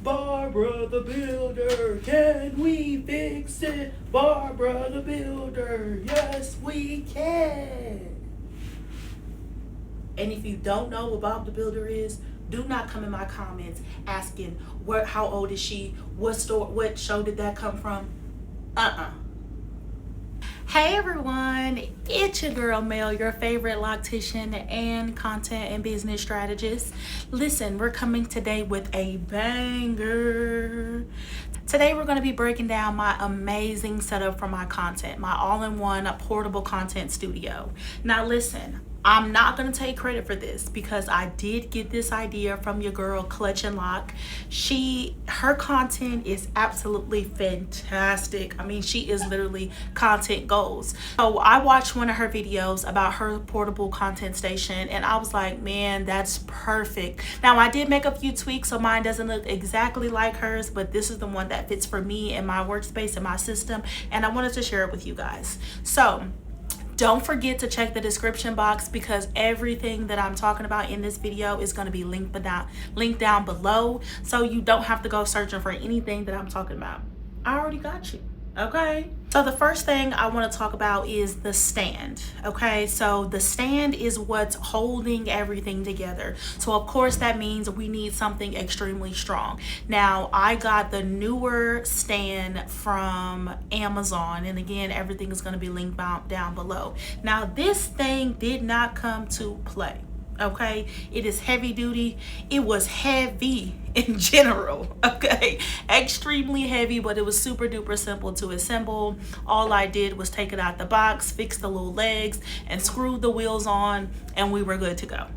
Barbara the Builder, can we fix it? Barbara the Builder, yes we can. And if you don't know what Bob the Builder is, do not come in my comments asking how old is she, what show did that come from? Hey everyone, it's your girl Mel, your favorite loctician and content and business strategist. Listen, we're coming today with a banger. Today we're going to be breaking down my amazing setup for my content, my all-in-one portable content studio. Now listen, I'm not going to take credit for this because I did get this idea from your girl Clutch and Lock. Her content is absolutely fantastic. I mean, she is literally content goals. So I watched one of her videos about her portable content station and I was like, man, that's perfect. Now I did make a few tweaks so mine doesn't look exactly like hers, but this is the one that fits for me and my workspace and my system, and I wanted to share it with you guys. So don't forget to check the description box because everything that I'm talking about in this video is going to be linked down below, so you don't have to go searching for anything that I'm talking about. I already got you. Okay, so the first thing I want to talk about is the stand. Okay, so the stand is what's holding everything together. So of course that means we need something extremely strong. Now I got the newer stand from Amazon, and again everything is going to be linked down below. Now this thing did not come to play. Okay, it is heavy duty. It was heavy in general, okay, extremely heavy, but it was super duper simple to assemble. All I did was take it out the box, fix the little legs, and screw the wheels on, and we were good to go.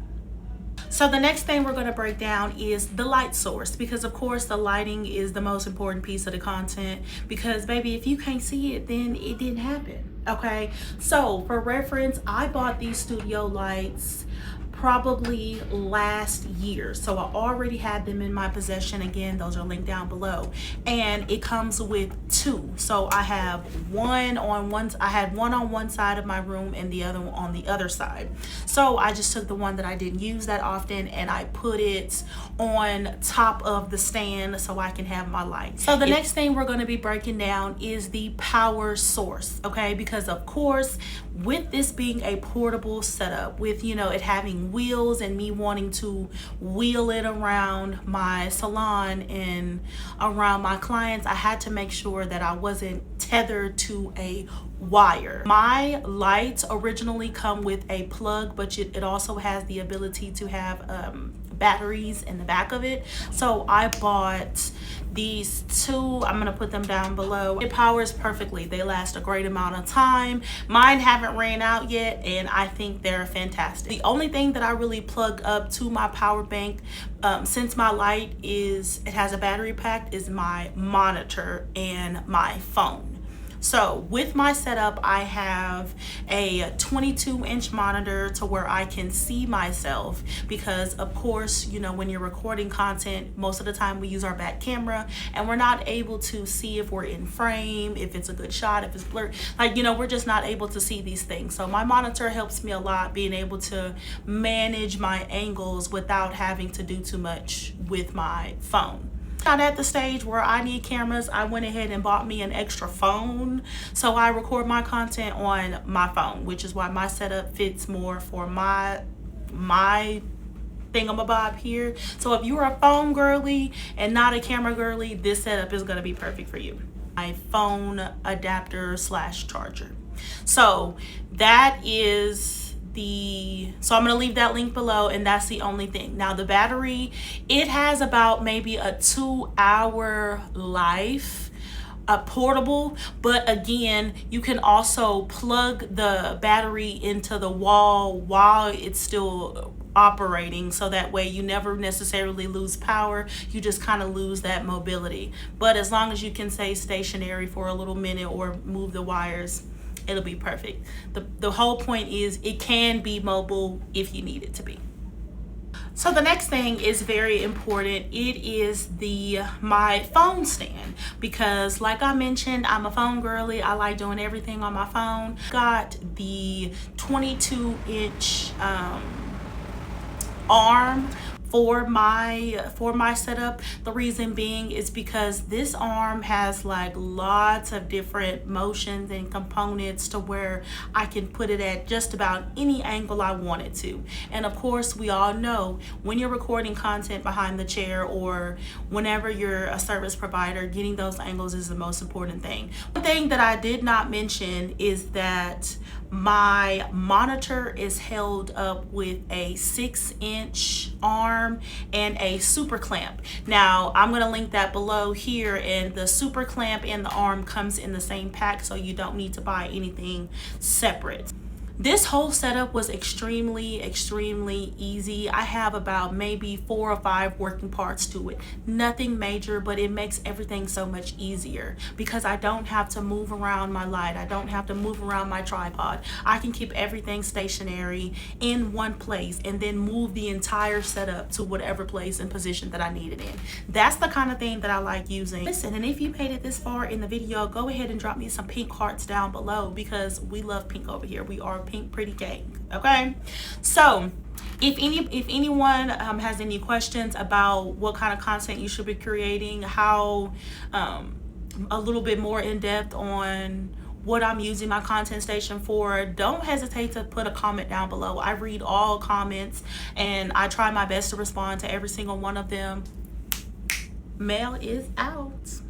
So the next thing we're going to break down is the light source, because of course the lighting is the most important piece of the content, because baby, if you can't see it, then it didn't happen. Okay, so for reference, I bought these studio lights probably last year, so I already had them in my possession. Again, those are linked down below, and it comes with two. So I have one on one side of my room and the other on the other side. So I just took the one that I didn't use that often and I put it on top of the stand so I can have my light. So the next thing we're going to be breaking down is the power source, okay, because of course with this being a portable setup, with it having wheels and me wanting to wheel it around my salon and around my clients, I had to make sure that I wasn't tethered to a wire. My lights originally come with a plug, but it also has the ability to have batteries in the back of it. So I bought these two. I'm gonna put them down below. It powers perfectly. They last a great amount of time. Mine haven't ran out yet and I think they're fantastic. The only thing that I really plug up to my power bank, since my light has a battery pack, is my monitor and my phone. So with my setup, I have a 22-inch monitor to where I can see myself, because of course, when you're recording content, most of the time we use our back camera and we're not able to see if we're in frame, if it's a good shot, if it's blurred, we're just not able to see these things. So my monitor helps me a lot, being able to manage my angles without having to do too much with my phone. Not at the stage where I need cameras, I went ahead and bought me an extra phone, so I record my content on my phone, which is why my setup fits more for my thingamabob here. So if you're a phone girly and not a camera girly, this setup is going to be perfect for you. My phone adapter / charger. So that is so I'm going to leave that link below, and that's the only thing. Now the battery, it has about maybe a 2-hour life, portable, but again, you can also plug the battery into the wall while it's still operating, so that way you never necessarily lose power, you just kind of lose that mobility. But as long as you can stay stationary for a little minute or move the wires, it'll be perfect. The whole point is it can be mobile if you need it to be. So the next thing is very important. It is my phone stand, because like I mentioned, I'm a phone girly. I like doing everything on my phone. Got the 22-inch arm for my setup. The reason being is because this arm has like lots of different motions and components to where I can put it at just about any angle I want it to. And of course, we all know when you're recording content behind the chair or whenever you're a service provider, getting those angles is the most important thing. One thing that I did not mention is that my monitor is held up with a 6-inch arm and a super clamp. Now I'm going to link that below here, and the super clamp and the arm comes in the same pack, so you don't need to buy anything separate. This whole setup was extremely easy. I have about maybe 4 or 5 working parts to it. Nothing major, but it makes everything so much easier because I don't have to move around my light. I don't have to move around my tripod. I can keep everything stationary in one place and then move the entire setup to whatever place and position that I need it in. That's the kind of thing that I like using. Listen, and if you made it this far in the video, go ahead and drop me some pink hearts down below because we love pink over here. We are pink pretty gang. Okay, so if anyone has any questions about what kind of content you should be creating, how a little bit more in depth on what I'm using my content station for, don't hesitate to put a comment down below. I read all comments and I try my best to respond to every single one of them. Mail is out.